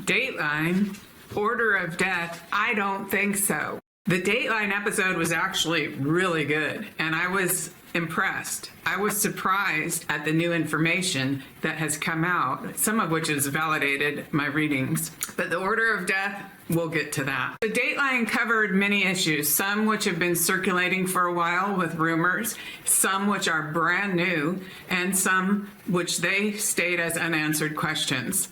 Dateline, order of death, I don't think so. The Dateline episode was actually really good, and I was impressed. I was surprised at the new information that has come out, some of which has validated my readings. But the order of death, we'll get to that. The Dateline covered many issues, some which have been circulating for a while with rumors, some which are brand new, and some which they state as unanswered questions.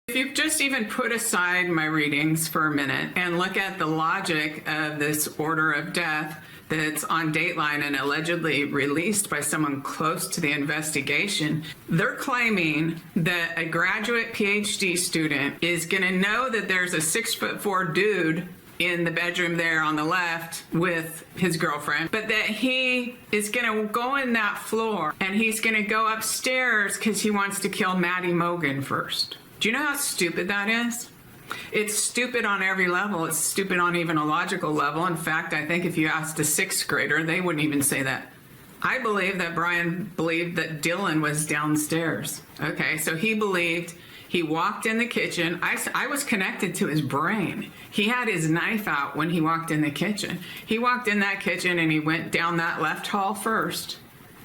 If you just even put aside my readings for a minute and look at the logic of this order of death that's on Dateline and allegedly released by someone close to the investigation, they're claiming that a graduate PhD student is going to know that there's a 6'4" dude in the bedroom there on the left with his girlfriend, but that he is going to go in that floor and he's going to go upstairs because he wants to kill Madison Mogen first. Do you know how stupid that is? It's stupid on every level. It's stupid on even a logical level. In fact, I think if you asked a sixth grader, they wouldn't even say that. I believe that Bryan believed that Dylan was downstairs. Okay, so he believed he walked in the kitchen. I was connected to his brain. He had his knife out when he walked in the kitchen. He walked in that kitchen and he went down that left hall first,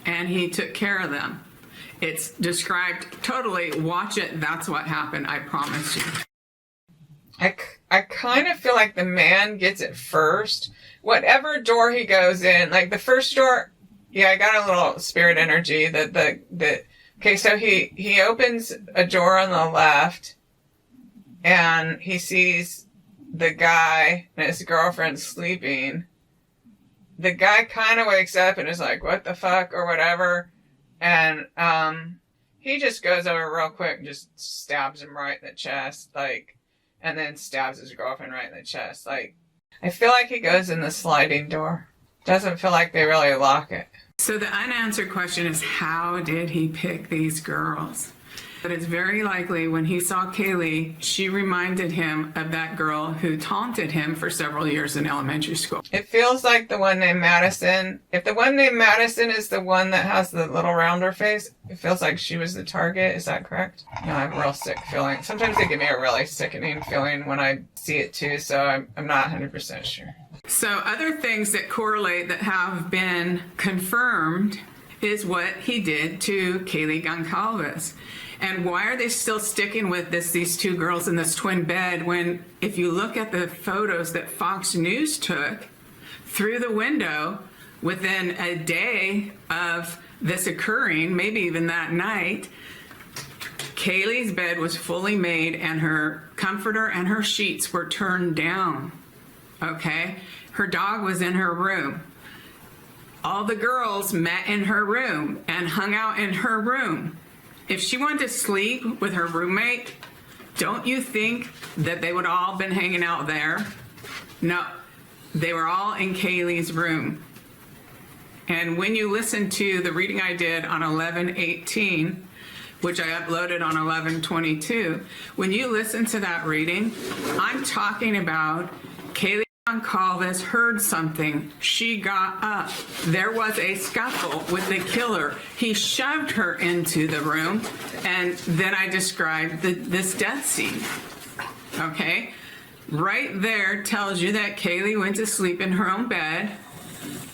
and he took care of them. It's described totally. Watch it. That's what happened. I promise you. I kind of feel like the man gets it first. Whatever door he goes in, like the first door, yeah, I got a little spirit energy okay, so he opens a door on the left and he sees the guy and his girlfriend sleeping. The guy kind of wakes up and is like, what the fuck, or whatever. And he just goes over real quick and just stabs him right in the chest, and then stabs his girlfriend right in the chest. I feel like he goes in the sliding door. Doesn't feel like they really lock it. So the unanswered question is, how did he pick these girls? But it's very likely when he saw Kaylee, she reminded him of that girl who taunted him for several years in elementary school. It feels like the one named Madison. If the one named Madison is the one that has the little rounder face, it feels like she was the target. Is that correct? No, I have a real sick feeling. Sometimes they give me a really sickening feeling when I see it too, so I'm not 100% sure. So other things that correlate that have been confirmed is what he did to Kaylee Goncalves. And why are they still sticking with these two girls in this twin bed when, if you look at the photos that Fox News took through the window within a day of this occurring, maybe even that night, Kaylee's bed was fully made and her comforter and her sheets were turned down, okay? Her dog was in her room. All the girls met in her room and hung out in her room. If she wanted to sleep with her roommate, don't you think that they would all been hanging out there? No, they were all in Kaylee's room. And when you listen to the reading I did on 11/18, which I uploaded on 11/22, when you listen to that reading, I'm talking about Kaylee Goncalves heard something. She got up. There was a scuffle with the killer. He shoved her into the room, and then I described this death scene. Okay? Right there tells you that Kaylee went to sleep in her own bed,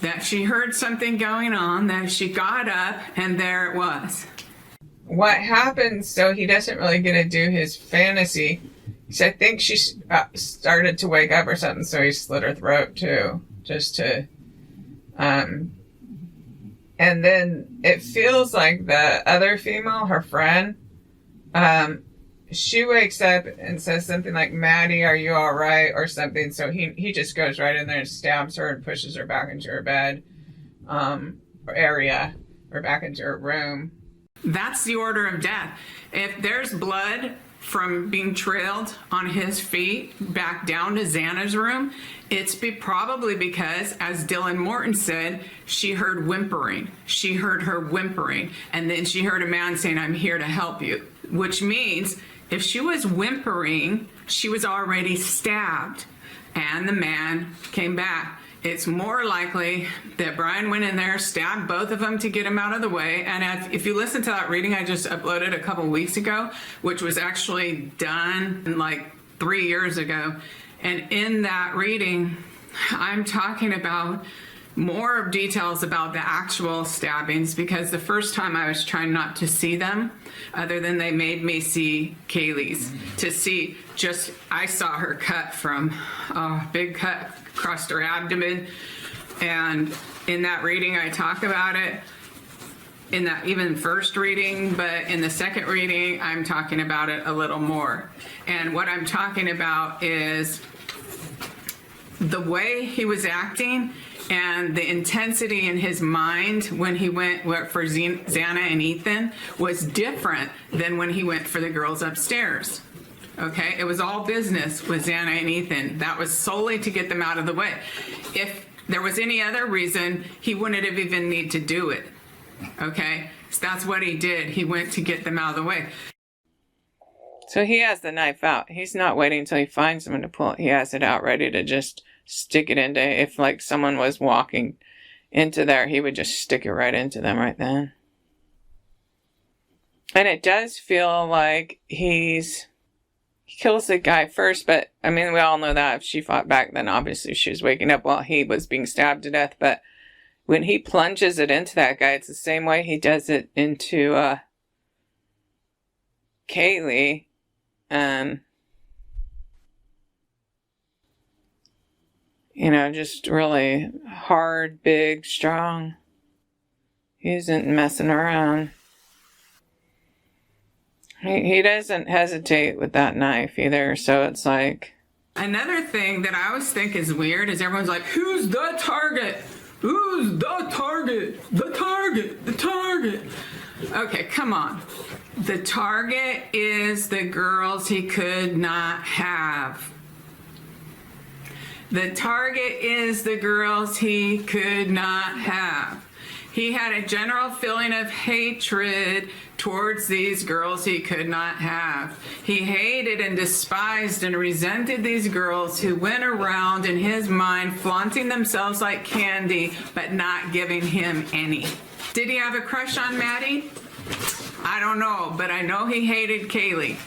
that she heard something going on, that she got up, and there it was. What happens, so he doesn't really get to do his fantasy. So I think she started to wake up or something, so he slit her throat too, just to, and then it feels like the other female, her friend, she wakes up and says something like, Maddie, are you all right, or something, so he just goes right in there and stabs her and pushes her back into her bed, area, or back into her room. That's the order of death. If there's blood from being trailed on his feet back down to Xana's room, it's probably because, as Dylan Mortensen said, she heard whimpering. She heard her whimpering, and then she heard a man saying, I'm here to help you, which means if she was whimpering, she was already stabbed, and the man came back. it's more likely that Bryan went in there, stabbed both of them to get him out of the way. And if you listen to that reading I just uploaded a couple weeks ago, which was actually done like 3 years ago, and in that reading, I'm talking about more details about the actual stabbings, because the first time I was trying not to see them, other than they made me see Kaylee's, to see just, I saw her cut from a big cut across her abdomen. And in that reading, I talk about it in that even first reading, but in the second reading, I'm talking about it a little more. And what I'm talking about is the way he was acting and the intensity in his mind when he went for Xana and Ethan was different than when he went for the girls upstairs. Okay, it was all business with Xana and Ethan. That was solely to get them out of the way. If there was any other reason, he wouldn't have even need to do it. Okay, so that's what he did. He went to get them out of the way. So he has the knife out. He's not waiting until he finds someone to pull it. He has it out ready to just stick it into, if like someone was walking into there, he would just stick it right into them right then. And it does feel like he kills the guy first, but I mean, we all know that if she fought back, then obviously she was waking up while he was being stabbed to death. But when he plunges it into that guy, it's the same way he does it into Kaylee. You know, just really hard, big, strong. He isn't messing around. He doesn't hesitate with that knife either, so it's like... Another thing that I always think is weird is everyone's like, who's the target? Who's the target? The target, the target. Okay, come on. The target is the girls he could not have. The target is the girls he could not have. He had a general feeling of hatred towards these girls he could not have. He hated and despised and resented these girls who went around in his mind flaunting themselves like candy, but not giving him any. Did he have a crush on Maddie? I don't know, but I know he hated Kaylee,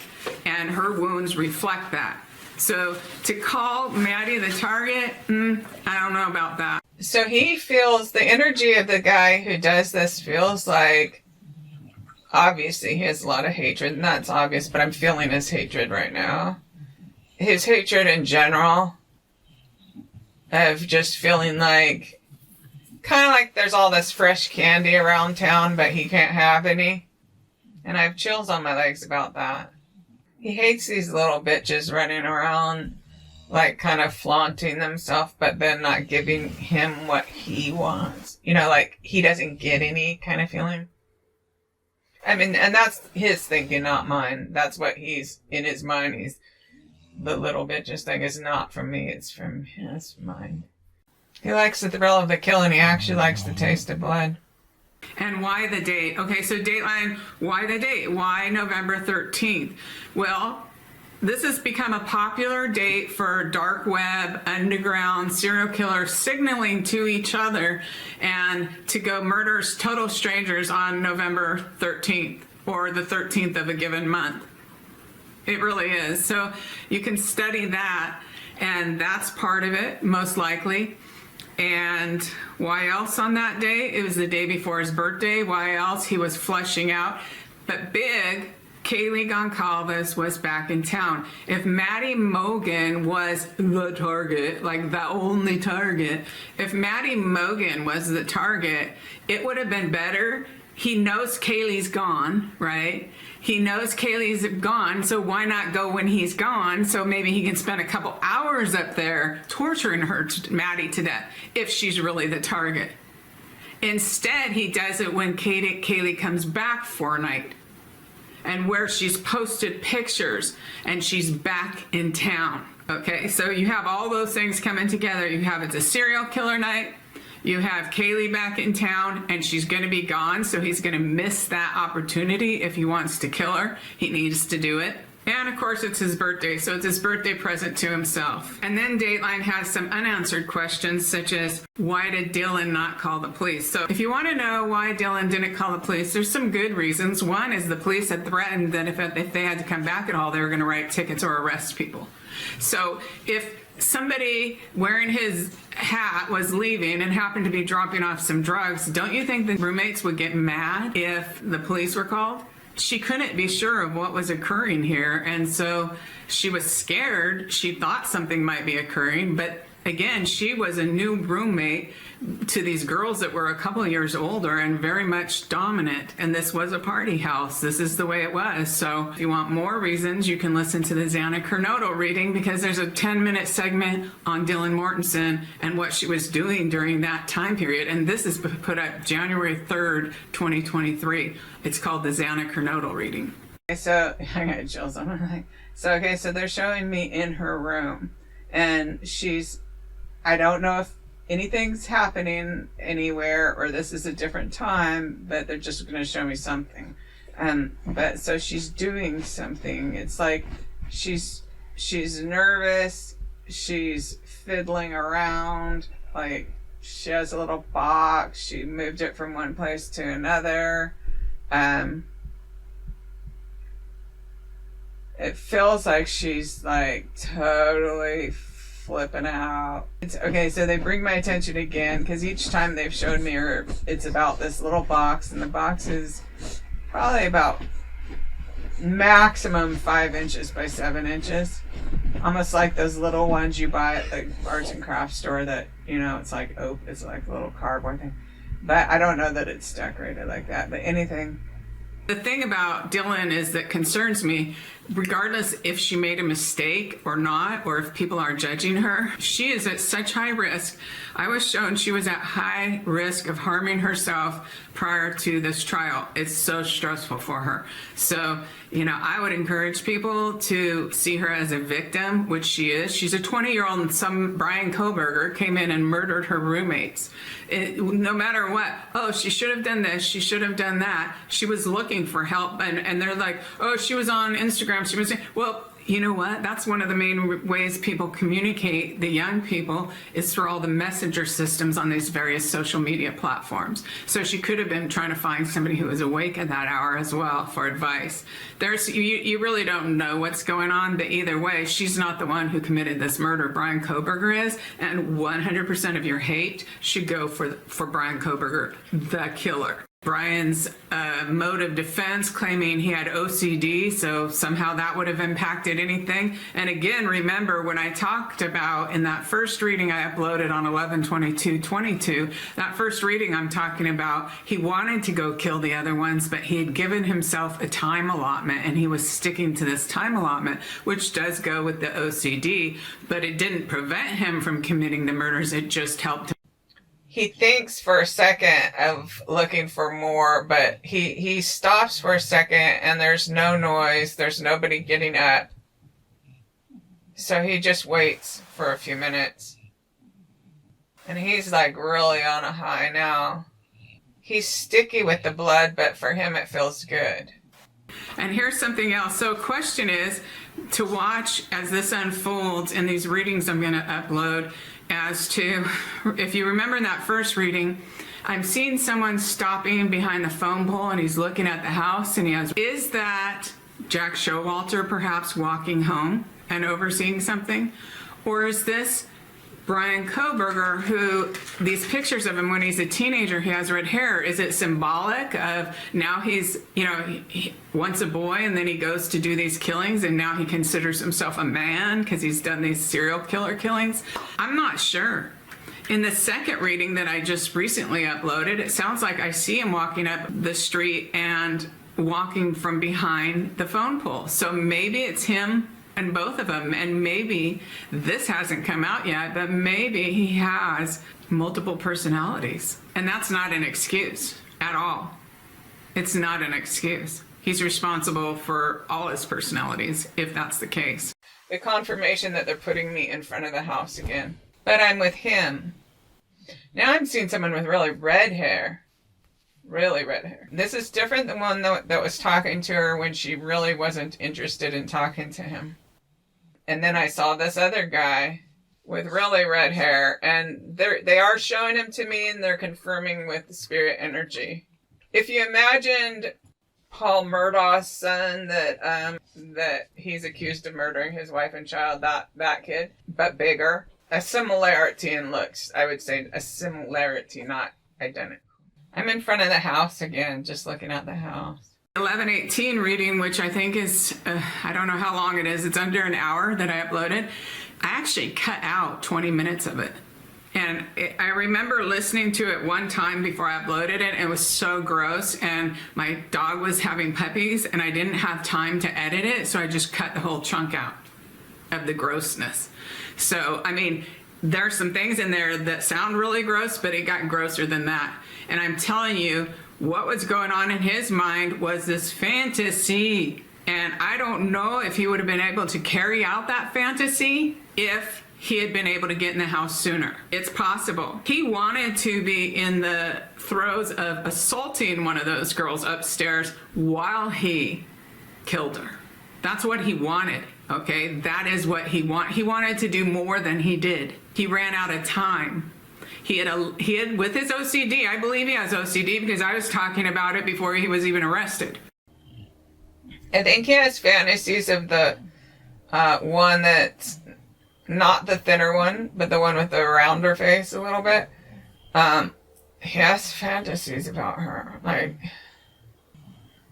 and her wounds reflect that. So to call Maddie the target, I don't know about that. So he feels, the energy of the guy who does this feels like, obviously he has a lot of hatred, and that's obvious, but I'm feeling his hatred right now. His hatred in general, of just feeling like, kind of like there's all this fresh candy around town, but he can't have any. And I have chills on my legs about that. He hates these little bitches running around, like kind of flaunting themselves, but then not giving him what he wants. You know, like he doesn't get any kind of feeling. I mean, and that's his thinking, not mine. That's what he's, in his mind, he's, the little bitches thing is not from me, it's from his mind. He likes the thrill of the kill, and he actually likes the taste of blood. And why the date? Okay, so Dateline, why the date? Why November 13th? Well, this has become a popular date for dark web, underground serial killers signaling to each other and to go murder total strangers on November 13th or the 13th of a given month. It really is. So you can study that, and that's part of it, most likely. And why else on that day? It was the day before his birthday. Why else? He was flushing out. But big, Kaylee Goncalves was back in town. If Maddie Mogen was the target, like the only target, if Maddie Mogen was the target, it would have been better. He knows Kaylee's gone, right? He knows Kaylee's gone, so why not go when he's gone? So maybe he can spend a couple hours up there torturing her, Maddie, to death, if she's really the target. Instead, he does it when Kaylee comes back for a night, and where she's posted pictures and she's back in town. Okay, so you have all those things coming together. You have it's a serial killer night. You have Kaylee back in town, and she's going to be gone, so he's going to miss that opportunity if he wants to kill her. He needs to do it, And of course, it's his birthday, so it's his birthday present to himself. And then Dateline has some unanswered questions, such as, why did Dylan not call the police? So if you want to know why Dylan didn't call the police, there's some good reasons. One is the police had threatened that if they had to come back at all, they were going to write tickets or arrest people. So if somebody wearing his hat was leaving and happened to be dropping off some drugs, don't you think the roommates would get mad if the police were called? She couldn't be sure of what was occurring here, and so she was scared. She thought something might be occurring, but again, she was a new roommate to these girls that were a couple of years older and very much dominant, and this was a party house. This is the way it was. So if you want more reasons, you can listen to the Xana Kernodle reading, because there's a 10-minute segment on Dylan Mortensen and what she was doing during that time period, and this is put up January 3rd, 2023. It's called the Xana Kernodle reading. Okay, so I got chills on my leg. So they're showing me in her room, and I don't know if anything's happening anywhere or this is a different time, but they're just going to show me something. But so she's doing something. It's like she's nervous. She's fiddling around. Like she has a little box. She moved it from one place to another. It feels like she's like totally flipping out. Okay, so they bring my attention again, because each time they've showed me her, it's about this little box, and the box is probably about maximum 5 inches by 7 inches. Almost like those little ones you buy at the arts and crafts store that, you know, it's like it's like a little cardboard thing. But I don't know that it's decorated like that, but anything. The thing about Dylan is that concerns me, regardless if she made a mistake or not, or if people are judging her, she is at such high risk. I was shown she was at high risk of harming herself prior to this trial. It's so stressful for her. So, you know, I would encourage people to see her as a victim, which she is. She's a 20-year-old, and some Bryan Kohberger came in and murdered her roommates. No matter what, oh, she should have done this, she should have done that. She was looking for help, and they're like, oh, she was on Instagram. She was, well, you know what? That's one of the main ways people communicate, the young people, is through all the messenger systems on these various social media platforms. So she could have been trying to find somebody who was awake at that hour as well for advice. You really don't know what's going on, but either way, she's not the one who committed this murder. Bryan Kohberger is, and 100% of your hate should go for Bryan Kohberger, the killer. Bryan's mode of defense, claiming he had OCD, so somehow that would have impacted anything. And again, remember when I talked about in that first reading I uploaded on 11/22/22, that first reading I'm talking about, he wanted to go kill the other ones, but he had given himself a time allotment, and he was sticking to this time allotment, which does go with the OCD, but it didn't prevent him from committing the murders. It just helped him. He thinks for a second of looking for more, but he stops for a second, and there's no noise. There's nobody getting up. So he just waits for a few minutes. And he's like really on a high now. He's sticky with the blood, but for him it feels good. And here's something else. So question is to watch as this unfolds in these readings I'm going to upload, as to, if you remember in that first reading, I'm seeing someone stopping behind the phone pole, and he's looking at the house, and is that Jack Showalter perhaps walking home and overseeing something? Or is this Bryan Kohberger, who, these pictures of him when he's a teenager, he has red hair. Is it symbolic of now he's, you know, he once a boy and then he goes to do these killings, and now he considers himself a man because he's done these serial killer killings? I'm not sure. In the second reading that I just recently uploaded, it sounds like I see him walking up the street and walking from behind the phone pole. So maybe it's him and both of them, and maybe this hasn't come out yet, but maybe he has multiple personalities, and that's not an excuse at all. It's not an excuse. He's responsible for all his personalities, if that's the case. The confirmation that they're putting me in front of the house again, but I'm with him. Now I'm seeing someone with really red hair. Really red hair. This is different than one that was talking to her when she really wasn't interested in talking to him. And then I saw this other guy with really red hair, and they are showing him to me, and they're confirming with the spirit energy. If you imagined Paul Murdaugh's son that he's accused of murdering his wife and child, that kid, but bigger. A similarity in looks, I would say a similarity, not identical. I'm in front of the house again, just looking at the house. 11:18 reading, which I think is, I don't know how long it is. It's under an hour that I uploaded. I actually cut out 20 minutes of it. And I remember listening to it one time before I uploaded it. It was so gross. And my dog was having puppies and I didn't have time to edit it. So I just cut the whole chunk out of the grossness. So, I mean, there's some things in there that sound really gross, but it got grosser than that. And I'm telling you, what was going on in his mind was this fantasy. And I don't know if he would have been able to carry out that fantasy if he had been able to get in the house sooner. It's possible. He wanted to be in the throes of assaulting one of those girls upstairs while he killed her. That's what he wanted, okay? That is what he wanted. He wanted to do more than he did. He ran out of time. He had with his OCD, I believe he has OCD because I was talking about it before he was even arrested. I think he has fantasies of the one that's not the thinner one, but the one with the rounder face a little bit. He has fantasies about her. Like,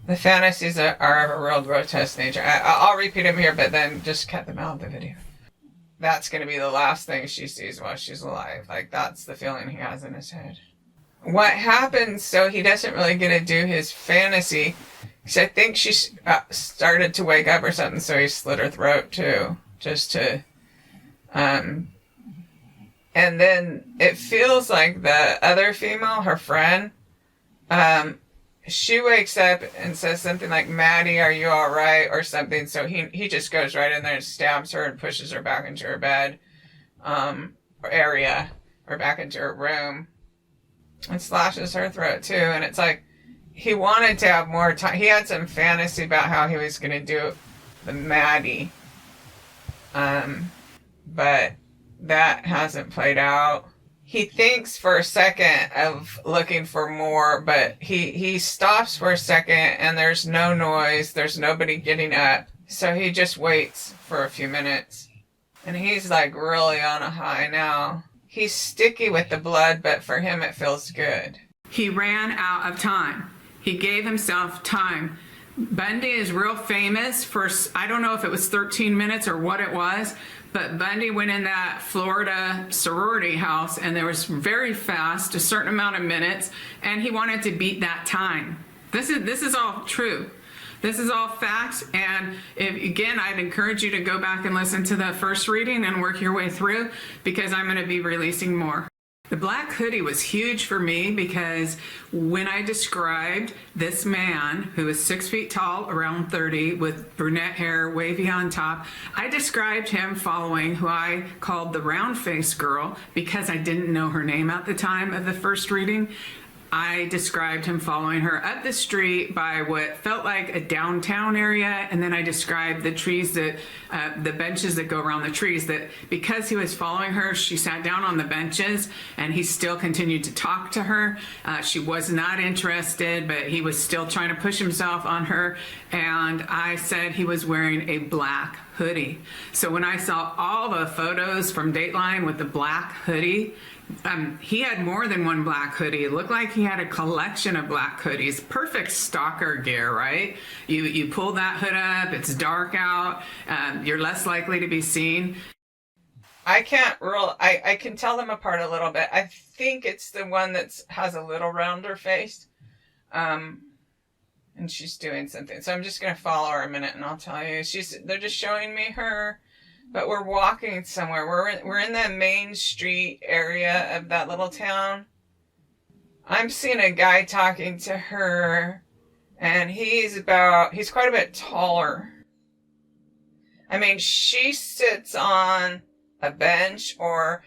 the fantasies are of a real grotesque nature. I'll repeat them here, but then just cut them out of the video. That's going to be the last thing she sees while she's alive. Like, that's the feeling he has in his head. What happens, so he doesn't really get to do his fantasy, because I think she started to wake up or something, so he slit her throat too, just to, and then it feels like the other female, her friend, she wakes up and says something like, "Maddie, are you all right?" or something. So he just goes right in there and stabs her and pushes her back into her bed, or area, or back into her room, and slashes her throat too. And it's like, he wanted to have more time. He had some fantasy about how he was going to do the Maddie. But that hasn't played out. He thinks for a second of looking for more, but he stops for a second and there's no noise. There's nobody getting up. So he just waits for a few minutes. And he's like really on a high now. He's sticky with the blood, but for him it feels good. He ran out of time. He gave himself time. Bundy is real famous for, I don't know if it was 13 minutes or what it was, but Bundy went in that Florida sorority house and there was very fast, a certain amount of minutes, and he wanted to beat that time. This is all true. This is all facts, and again, I'd encourage you to go back and listen to the first reading and work your way through, because I'm going to be releasing more. The black hoodie was huge for me because when I described this man who is 6 feet tall, around 30, with brunette hair, wavy on top, I described him following who I called the round-faced girl because I didn't know her name at the time of the first reading. I described him following her up the street by what felt like a downtown area, and then I described the trees that, the benches that go around the trees, that because he was following her, she sat down on the benches, and he still continued to talk to her. She was not interested, but he was still trying to push himself on her, and I said he was wearing a black hoodie. So when I saw all the photos from Dateline with the black hoodie, he had more than one black hoodie. It looked like he had a collection of black hoodies. Perfect stalker gear, right? You pull that hood up, it's dark out, you're less likely to be seen. I can tell them apart a little bit. I think it's the one that has a little rounder face. And she's doing something. So I'm just going to follow her a minute and I'll tell you. They're just showing me her. But we're walking somewhere. We're in the main street area of that little town. I'm seeing a guy talking to her, and he's quite a bit taller. I mean, she sits on a bench, or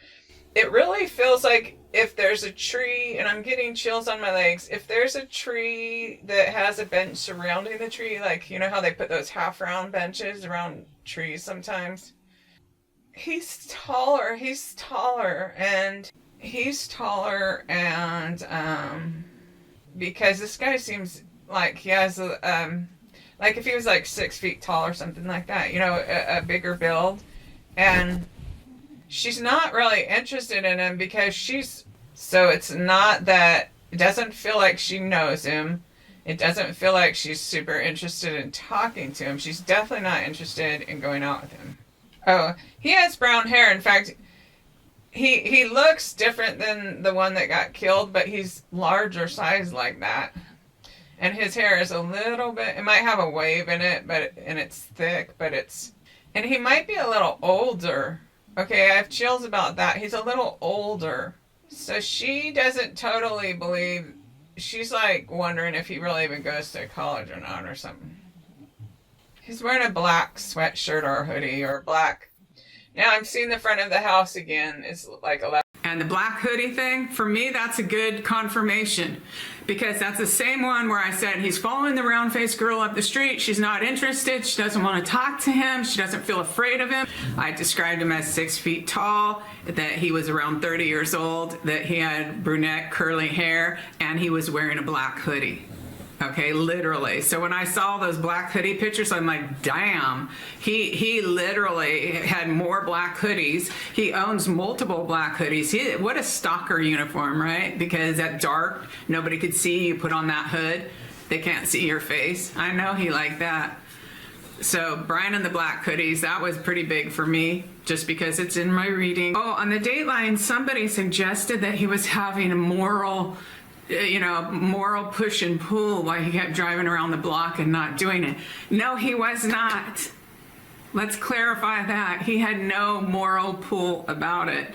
it really feels like if there's a tree, and I'm getting chills on my legs, if there's a tree that has a bench surrounding the tree, like, you know how they put those half-round benches around trees sometimes? He's taller, and because this guy seems like he has like if he was like 6 feet tall or something like that, you know, a bigger build. And she's not really interested in him because so it's not that, it doesn't feel like she knows him. It doesn't feel like she's super interested in talking to him. She's definitely not interested in going out with him. Oh, he has brown hair. In fact, he looks different than the one that got killed, but he's larger size like that. And his hair is a little bit, it might have a wave in it, and it's thick, and he might be a little older. Okay, I have chills about that. He's a little older. So she doesn't totally believe, she's like wondering if he really even goes to college or not or something. He's wearing a black sweatshirt or hoodie or black. Now I'm seeing the front of the house again. It's like 11. And the black hoodie thing, for me, that's a good confirmation, because that's the same one where I said he's following the round-faced girl up the street. She's not interested. She doesn't want to talk to him. She doesn't feel afraid of him. I described him as 6 feet tall, that he was around 30 years old, that he had brunette curly hair, and he was wearing a black hoodie. Okay, literally. So when I saw those black hoodie pictures, I'm like, damn, he literally had more black hoodies. He owns multiple black hoodies. What a stalker uniform, right? Because at dark, nobody could see you put on that hood. They can't see your face. I know he liked that. So Bryan and the black hoodies, that was pretty big for me, just because it's in my reading. Oh, on the Dateline, somebody suggested that he was having a moral push and pull while he kept driving around the block and not doing it. No, he was not. Let's clarify that. He had no moral pull about it.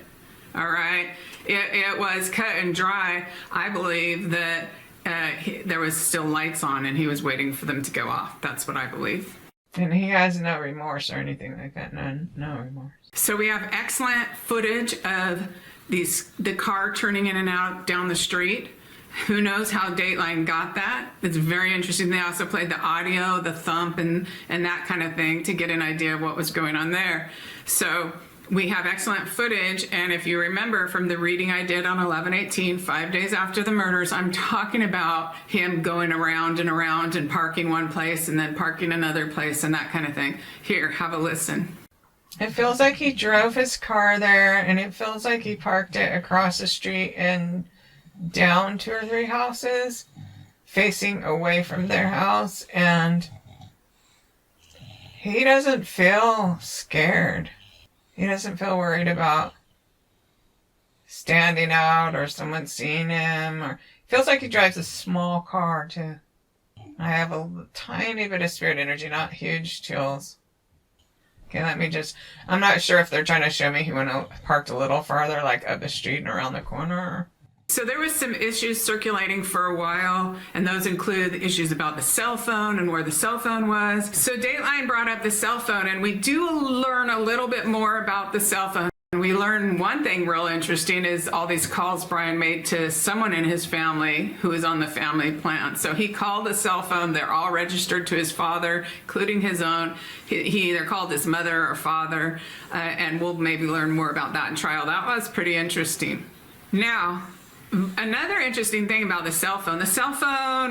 All right? It was cut and dry. I believe that there was still lights on and he was waiting for them to go off. That's what I believe. And he has no remorse or anything like that. No remorse. So we have excellent footage of the car turning in and out down the street. Who knows how Dateline got that? It's very interesting. They also played the audio, the thump, and that kind of thing to get an idea of what was going on there. So we have excellent footage, and if you remember from the reading I did on 11/18, 5 days after the murders, I'm talking about him going around and around and parking one place and then parking another place and that kind of thing. Here, have a listen. It feels like he drove his car there, and it feels like he parked it across the street and down 2 or 3 houses facing away from their house, and he doesn't feel scared. He doesn't feel worried about standing out or someone seeing him, or feels like he drives a small car too. I have a tiny bit of spirit energy, not huge chills. Okay, I'm not sure if they're trying to show me he parked a little farther, like up the street and around the corner. So there was some issues circulating for a while, and those include the issues about the cell phone and where the cell phone was. So Dateline brought up the cell phone, and we do learn a little bit more about the cell phone. We learned one thing real interesting is all these calls Bryan made to someone in his family who is on the family plan. So he called the cell phone. They're all registered to his father, including his own. He either called his mother or father, and we'll maybe learn more about that in trial. That was pretty interesting. Now, another interesting thing about the cell phone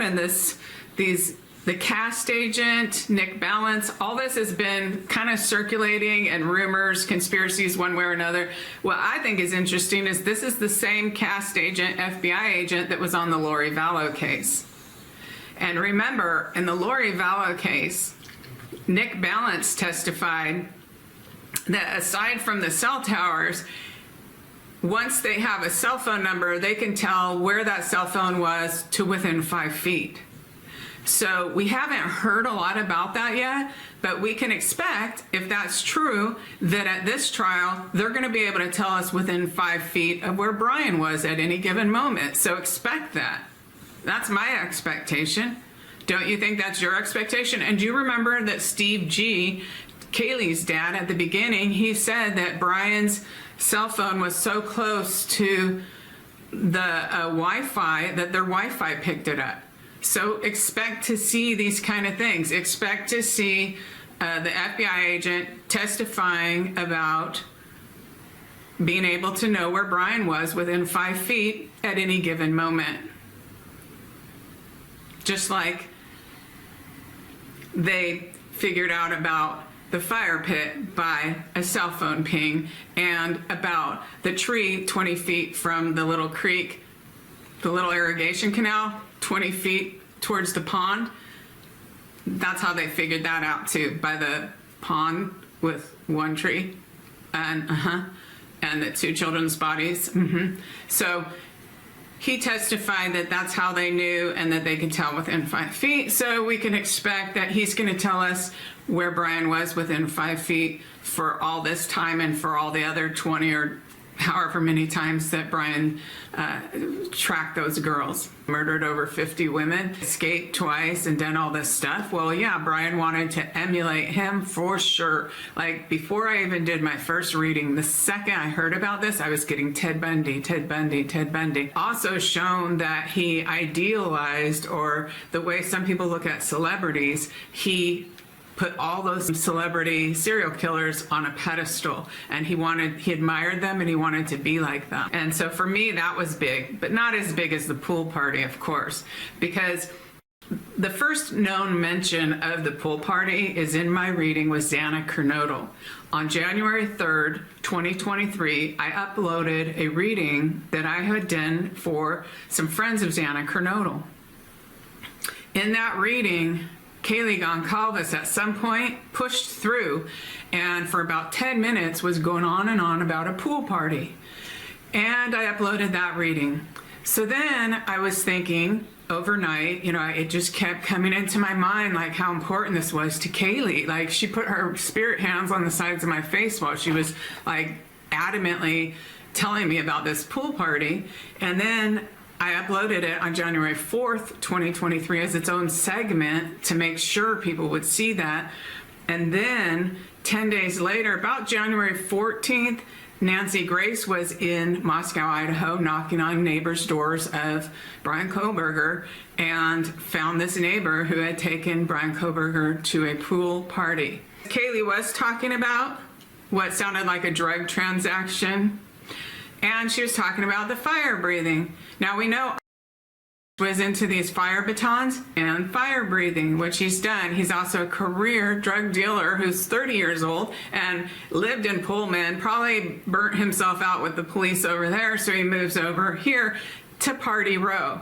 and the cast agent, Nick Balance, all this has been kind of circulating and rumors, conspiracies one way or another. What I think is interesting is this is the same cast agent, FBI agent, that was on the Lori Vallow case. And remember, in the Lori Vallow case, Nick Balance testified that aside from the cell towers, once they have a cell phone number, they can tell where that cell phone was to within 5 feet. So we haven't heard a lot about that yet, but we can expect, if that's true, that at this trial, they're going to be able to tell us within 5 feet of where Bryan was at any given moment. So expect that. That's my expectation. Don't you think that's your expectation? And do you remember that Steve G., Kaylee's dad, at the beginning, he said that Bryan's cell phone was so close to the Wi-Fi, that their Wi-Fi picked it up. So expect to see these kind of things. Expect to see the FBI agent testifying about being able to know where Bryan was within 5 feet at any given moment. Just like they figured out about the fire pit by a cell phone ping, and about the tree 20 feet from the little creek, the little irrigation canal, 20 feet towards the pond. That's how they figured that out too, by the pond with one tree and the 2 children's bodies. So he testified that that's how they knew, and that they could tell within 5 feet. So we can expect that he's going to tell us where Bryan was within 5 feet for all this time, and for all the other 20 or however many times that Bryan tracked those girls. Murdered over 50 women, escaped twice, and done all this stuff. Well, yeah, Bryan wanted to emulate him for sure. Like, before I even did my first reading, the second I heard about this, I was getting Ted Bundy, Ted Bundy, Ted Bundy. Also shown that he idealized, or the way some people look at celebrities, he put all those celebrity serial killers on a pedestal, and he admired them, and he wanted to be like them. And so for me, that was big, but not as big as the pool party, of course, because the first known mention of the pool party is in my reading with Xana Kernodle. On January 3rd, 2023, I uploaded a reading that I had done for some friends of Xana Kernodle. In that reading, Kaylee Goncalves at some point pushed through, and for about 10 minutes was going on and on about a pool party. And I uploaded that reading. So then I was thinking overnight, it just kept coming into my mind, like, how important this was to Kaylee. Like, she put her spirit hands on the sides of my face while she was like adamantly telling me about this pool party. And then I uploaded it on January 4th, 2023 as its own segment to make sure people would see that. And then 10 days later, about January 14th, Nancy Grace was in Moscow, Idaho, knocking on neighbors' doors of Bryan Kohberger, and found this neighbor who had taken Bryan Kohberger to a pool party. Kaylee was talking about what sounded like a drug transaction, and she was talking about the fire breathing. Now we know was into these fire batons and fire breathing, which he's done. He's also a career drug dealer who's 30 years old and lived in Pullman, probably burnt himself out with the police over there, so he moves over here to Party Row.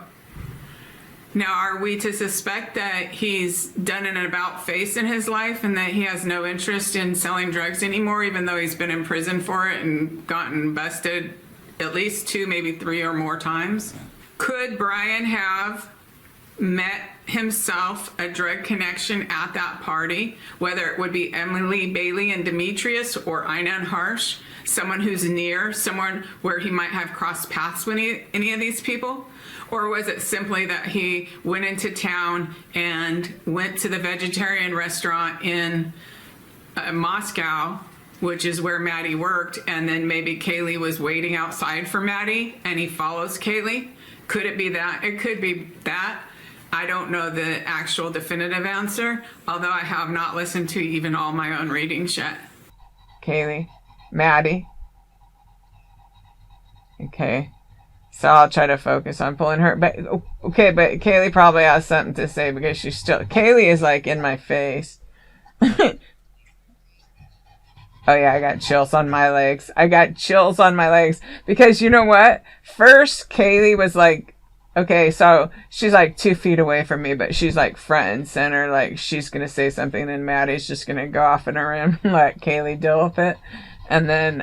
Now, are we to suspect that he's done an about face in his life, and that he has no interest in selling drugs anymore, even though he's been in prison for it and gotten busted at least 2, maybe 3 or more times? Could Bryan have met himself a drug connection at that party, whether it would be Emily Bailey and Demetrius, or Einan Harsh, someone who's near, someone where he might have crossed paths with any of these people? Or was it simply that he went into town and went to the vegetarian restaurant in Moscow, which is where Maddie worked, and then maybe Kaylee was waiting outside for Maddie and he follows Kaylee? Could it be that? It could be that. I don't know the actual definitive answer, although I have not listened to even all my own readings yet. Kaylee, Maddie. Okay, so I'll try to focus on pulling her. But okay, but Kaylee probably has something to say, because she's still. Kaylee is like in my face. Oh yeah, I got chills on my legs. Because you know what? First, Kaylee was like, okay, so she's like 2 feet away from me, but she's like front and center. Like, she's going to say something, and Maddie's just going to go off in her room and let Kaylee deal with it. And then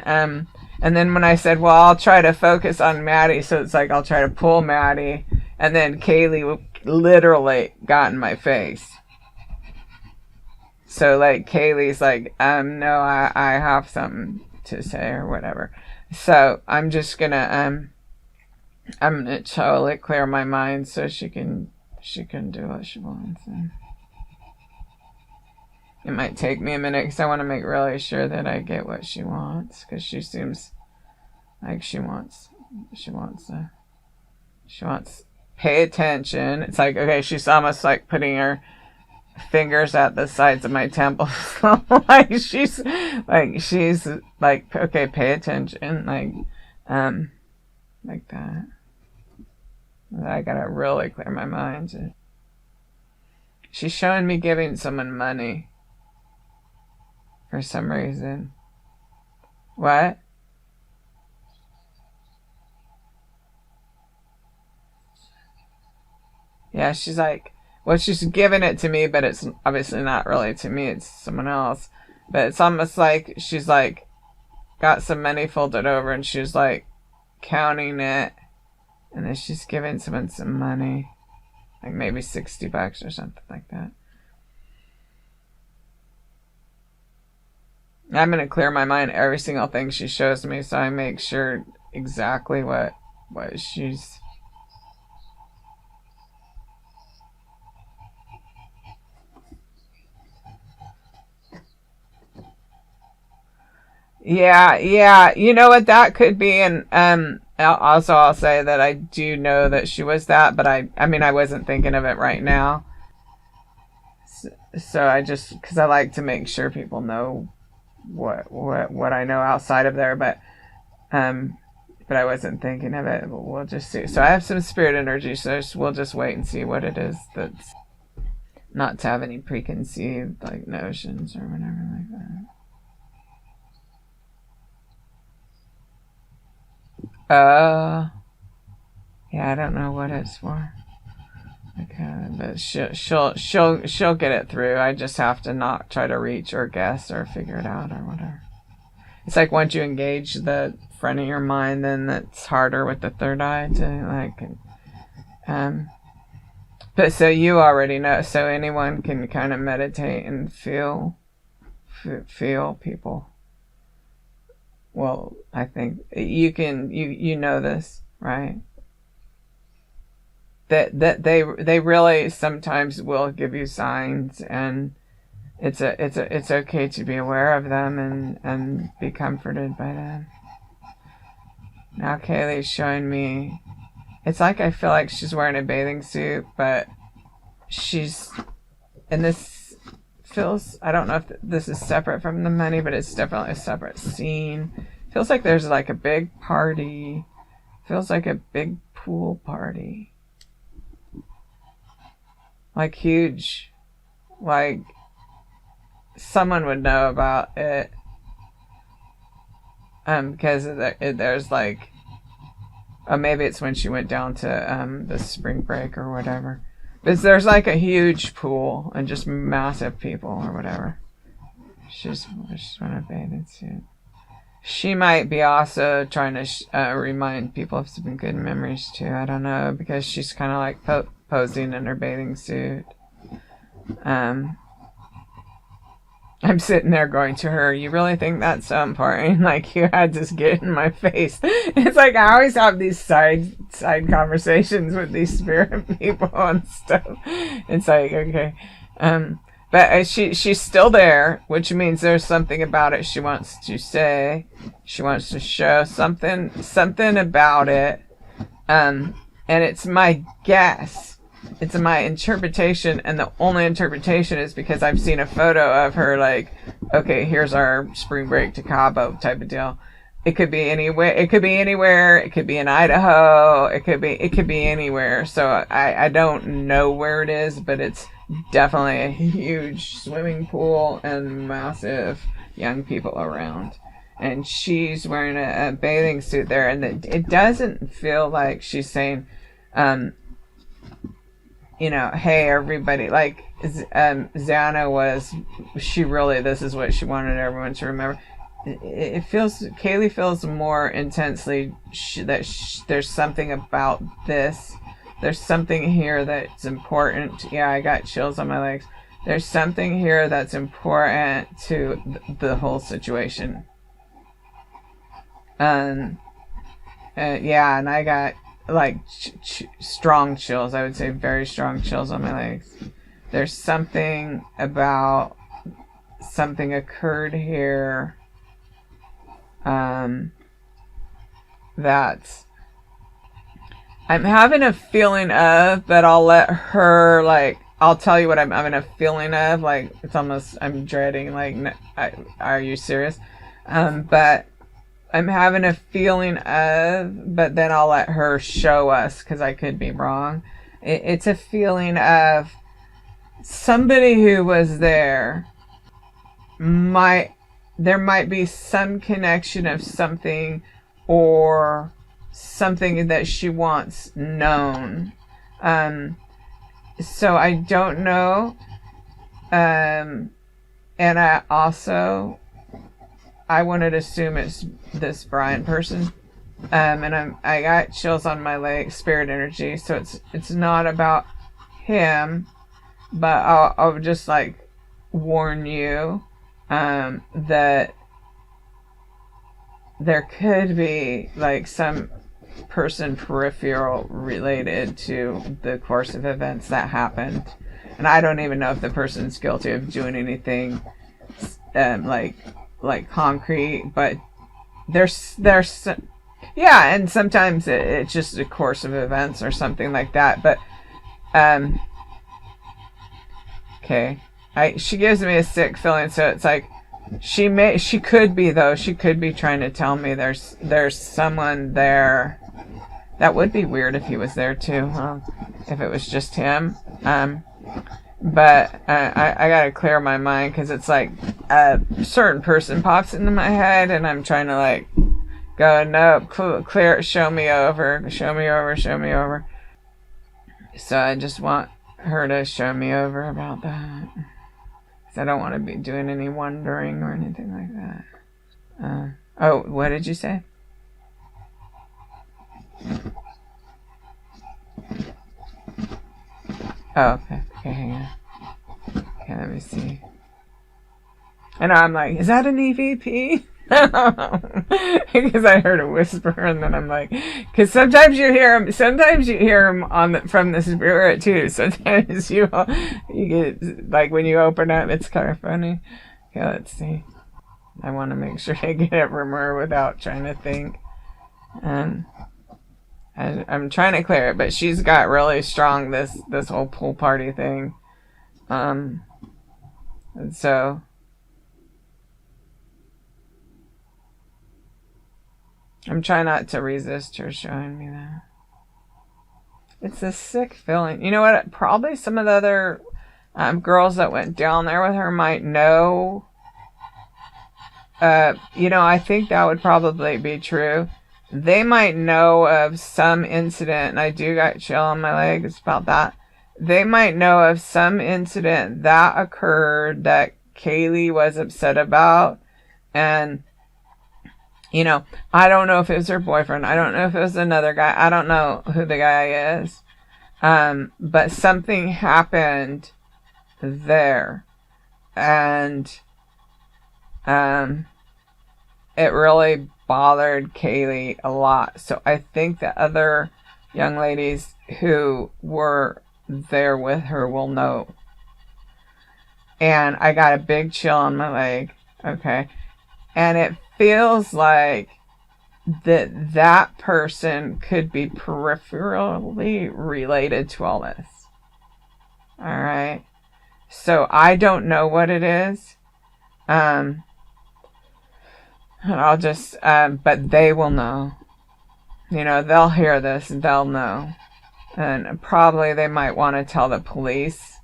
when I said, well, I'll try to focus on Maddie, so it's like I'll try to pull Maddie, and then Kaylee literally got in my face. So, like, Kaylee's like, no, I have something to say, or whatever. So, I'm just gonna, I'm gonna totally clear my mind so she can do what she wants. And it might take me a minute, because I want to make really sure that I get what she wants, because she seems like she wants She wants pay attention. It's like, okay, she's almost like putting her fingers at the sides of my temples. she's like, okay, pay attention. Like that. I gotta really clear my mind. She's showing me giving someone money for some reason. What? Yeah, she's like, well, she's giving it to me, but it's obviously not really to me. It's someone else. But it's almost like she's like got some money folded over and she's like counting it. And then she's giving someone some money. Like maybe $60 or something like that. I'm going to clear my mind every single thing she shows me so I make sure exactly what she's... Yeah. You know what that could be, and also I'll say that I do know that she was that, but I mean I wasn't thinking of it right now. So I just, because I like to make sure people know what I know outside of there, but I wasn't thinking of it. We'll just see. So I have some spirit energy, so we'll just wait and see what it is. That's not to have any preconceived like notions or whatever like that. Yeah, I don't know what it's for. Okay, but she'll get it through. I just have to not try to reach or guess or figure it out or whatever. It's like once you engage the front of your mind, then it's harder with the third eye to like. But so you already know. So anyone can kind of meditate and feel people. Well, I think you can. You know this, right? That they really sometimes will give you signs, and it's okay to be aware of them and be comforted by them. Now Kaylee's showing me. It's like I feel like she's wearing a bathing suit, but she's, and this feels, I don't know if this is separate from the money, but it's definitely a separate scene. Feels like there's like a big party. Feels like a big pool party. Like huge. Like someone would know about it. Because there's like, oh, maybe it's when she went down to the spring break or whatever. But there's like a huge pool and just massive people or whatever. She's wearing a bathing suit. She might be also trying to remind people of some good memories too. I don't know, because she's kind of like posing in her bathing suit. I'm sitting there going to her, you really think that's so important? Like, you had to get in my face. It's like I always have these side conversations with these spirit people and stuff. It's like, okay. But she's still there, which means there's something about it she wants to say. She wants to show something about it. And it's my guess. It's my interpretation, and the only interpretation is because I've seen a photo of her, like, okay, here's our spring break to Cabo type of deal. It could be anywhere. It could be anywhere. It could be in Idaho. It could be anywhere. So I don't know where it is, but it's definitely a huge swimming pool and massive young people around. And she's wearing a bathing suit there, and it doesn't feel like she's saying, you know, hey, everybody, like, Xana was, she really, this is what she wanted everyone to remember. It feels, Kaylee feels more intensely there's something about this. There's something here that's important. Yeah, I got chills on my legs. There's something here that's important to the whole situation. Yeah, and I got like strong chills. I would say very strong chills on my legs. There's something about something occurred here that I'm having a feeling of, but I'll let her, like, I'll tell you what I'm having a feeling of. Like, it's almost, I'm dreading, like, are you serious? But I'm having a feeling of, but then I'll let her show us, because I could be wrong. It's a feeling of somebody who was there there might be some connection of something, or something that she wants known. So I don't know. And I wanted to assume it's this Bryan person. And I got chills on my leg, spirit energy. So it's not about him, but I'll just like warn you, that there could be like some person peripheral related to the course of events that happened. And I don't even know if the person's guilty of doing anything, like concrete, but there's yeah, and sometimes it's just a course of events or something like that. But okay, she gives me a sick feeling, so it's like she could be trying to tell me there's someone there. That would be weird if he was there too, if it was just him. But I gotta clear my mind, because it's like a certain person pops into my head, and I'm trying to like go, no, clear, show me over. So I just want her to show me over about that, because I don't want to be doing any wondering or anything like that. Oh, what did you say? Oh, okay, hang on. Okay, let me see. And I'm like, is that an EVP? Because I heard a whisper, and then I'm like, because sometimes you hear them from the spirit too. Sometimes you get, like, when you open up, it's kind of funny. Okay, let's see. I want to make sure I get it from her without trying to think. I'm trying to clear it, but she's got really strong this whole pool party thing. And so I'm trying not to resist her showing me that. It's a sick feeling. You know what? Probably some of the other girls that went down there with her might know. I think that would probably be true. They might know of some incident, and I do got chill on my leg. It's about that. They might know of some incident that occurred that Kaylee was upset about. And, I don't know if it was her boyfriend. I don't know if it was another guy. I don't know who the guy is. But something happened there. And it really bothered Kaylee a lot. So I think the other young ladies who were there with her will know. And I got a big chill on my leg. Okay. And it feels like that person could be peripherally related to all this. All right. So I don't know what it is. And I'll just, but they will know. They'll hear this and they'll know. And probably they might want to tell the police.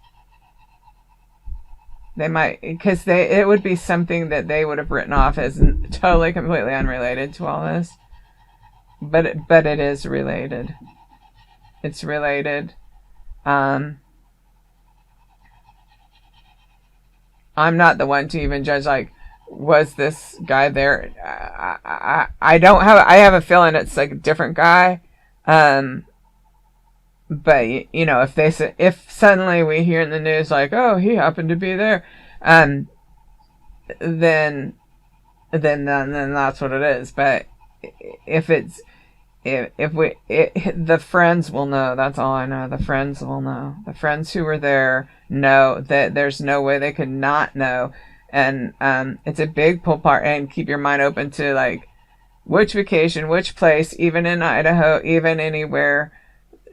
They might, because it would be something that they would have written off as totally, completely unrelated to all this. But it is related. It's related. I'm not the one to even judge, like, was this guy there? I have a feeling it's like a different guy. But if suddenly we hear in the news like, oh, he happened to be there, then that's what it is. But the friends will know. That's all I know. The friends will know. The friends who were there know that there's no way they could not know. And it's a big pull part. And keep your mind open to like which vacation, which place, even in Idaho, even anywhere.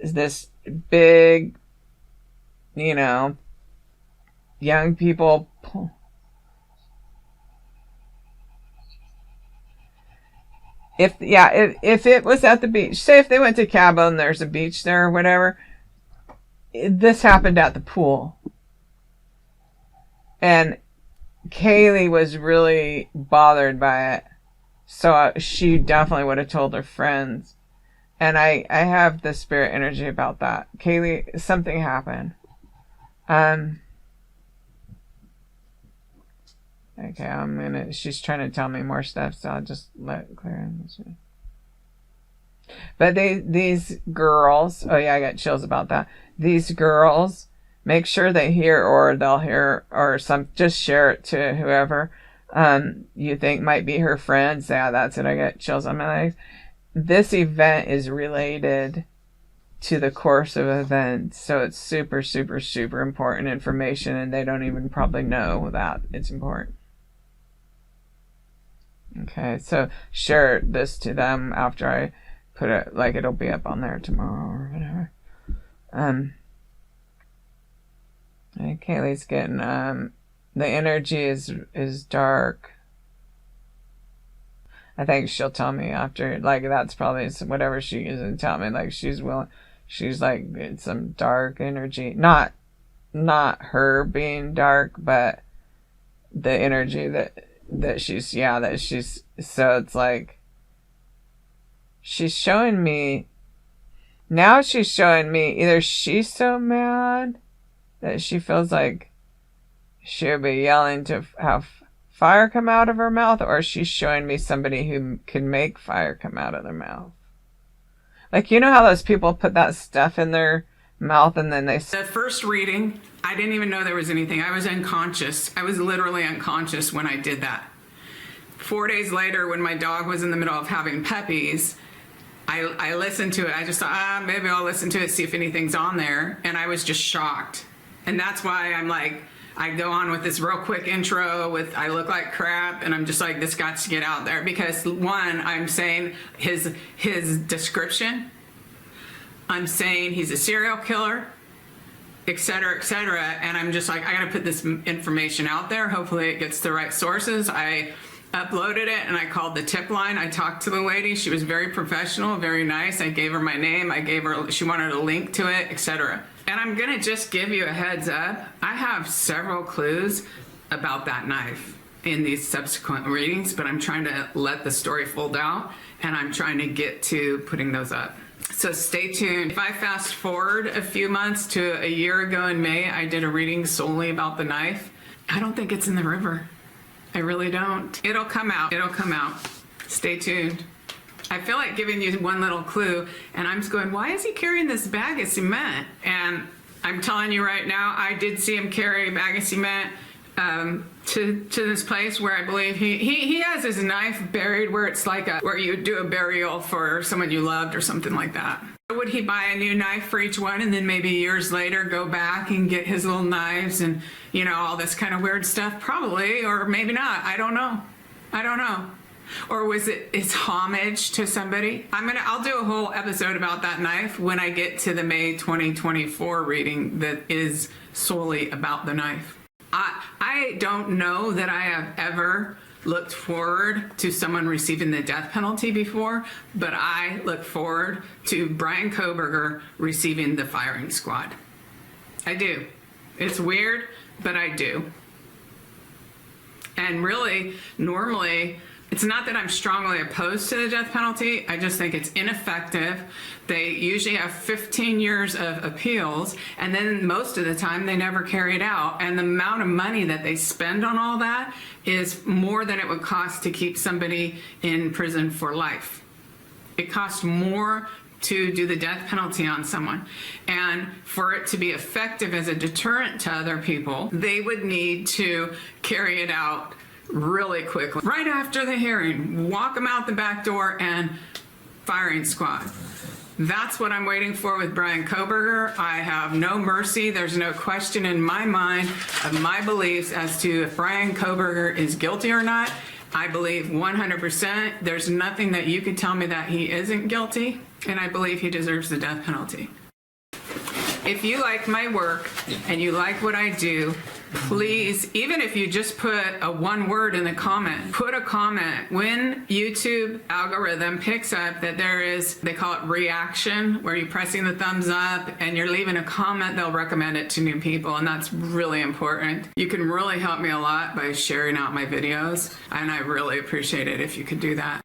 this big, you know, young people. If it was at the beach, say if they went to Cabo and there's a beach there or whatever, this happened at the pool. And Kaylee was really bothered by it. So she definitely would have told her friends. And I have the spirit energy about that. Kaylee, something happened. Okay, she's trying to tell me more stuff, so I'll just let it clear. But these girls, oh yeah, I got chills about that. These girls, make sure they hear, or they'll hear, or just share it to whoever you think might be her friends. Yeah, that's it. I got chills on my legs. This event is related to the course of events, so it's super, super, super important information, and they don't even probably know that it's important. Okay, so share this to them after I put it, like it'll be up on there tomorrow or whatever. And Kaylee's getting the energy is dark. I think she'll tell me after, like that's probably whatever she is and tell me, like she's like it's some dark energy, not her being dark, but the energy that she's so it's like she's showing me either she's so mad that she feels like she'll be yelling to have fire come out of her mouth, or she's showing me somebody who can make fire come out of their mouth. Like, you know how those people put that stuff in their mouth and then they... The first reading, I didn't even know there was anything. I was unconscious. I was literally unconscious when I did that. 4 days later, when my dog was in the middle of having puppies, I listened to it. I just thought, maybe I'll listen to it, see if anything's on there. And I was just shocked. And that's why I'm like, I go on with this real quick intro with I look like crap, and I'm just like, this got to get out there, because one, I'm saying his description, I'm saying he's a serial killer, etc., and I'm just like, I gotta put this information out there. Hopefully it gets the right sources. I uploaded it and I called the tip line. I talked to the lady. She was very professional, very nice. I gave her my name. She wanted a link to it, etc. And I'm gonna just give you a heads up. I have several clues about that knife in these subsequent readings, but I'm trying to let the story fold out, and I'm trying to get to putting those up. So stay tuned. If I fast forward a few months to a year ago in May, I did a reading solely about the knife. I don't think it's in the river. I really don't. It'll come out. It'll come out. Stay tuned. I feel like giving you one little clue, and I'm just going, why is he carrying this bag of cement? And I'm telling you right now, I did see him carry a bag of cement to this place where I believe he has his knife buried where it's like where you do a burial for someone you loved or something like that. Would he buy a new knife for each one and then maybe years later go back and get his little knives and, you know, all this kind of weird stuff? Probably, or maybe not. I don't know. I don't know. Or was it's homage to somebody? I'll do a whole episode about that knife when I get to the May 2024 reading that is solely about the knife. I don't know that I have ever looked forward to someone receiving the death penalty before, but I look forward to Bryan Kohberger receiving the firing squad. I do. It's weird, but I do. And really, normally, it's not that I'm strongly opposed to the death penalty. I just think it's ineffective. They usually have 15 years of appeals, and then most of the time they never carry it out. And the amount of money that they spend on all that is more than it would cost to keep somebody in prison for life. It costs more to do the death penalty on someone. And for it to be effective as a deterrent to other people, they would need to carry it out really quickly. Right after the hearing, walk them out the back door and firing squad. That's what I'm waiting for with Bryan Kohberger. I have no mercy. There's no question in my mind of my beliefs as to if Bryan Kohberger is guilty or not. I believe 100%. There's nothing that you could tell me that he isn't guilty, and I believe he deserves the death penalty. if you like my work and you like what I do, please, even if you just put a one word in the comment, put a comment. When YouTube algorithm picks up that there is, they call it reaction, where you're pressing the thumbs up and you're leaving a comment, they'll recommend it to new people, and that's really important. You can really help me a lot by sharing out my videos, and I really appreciate it if you could do that.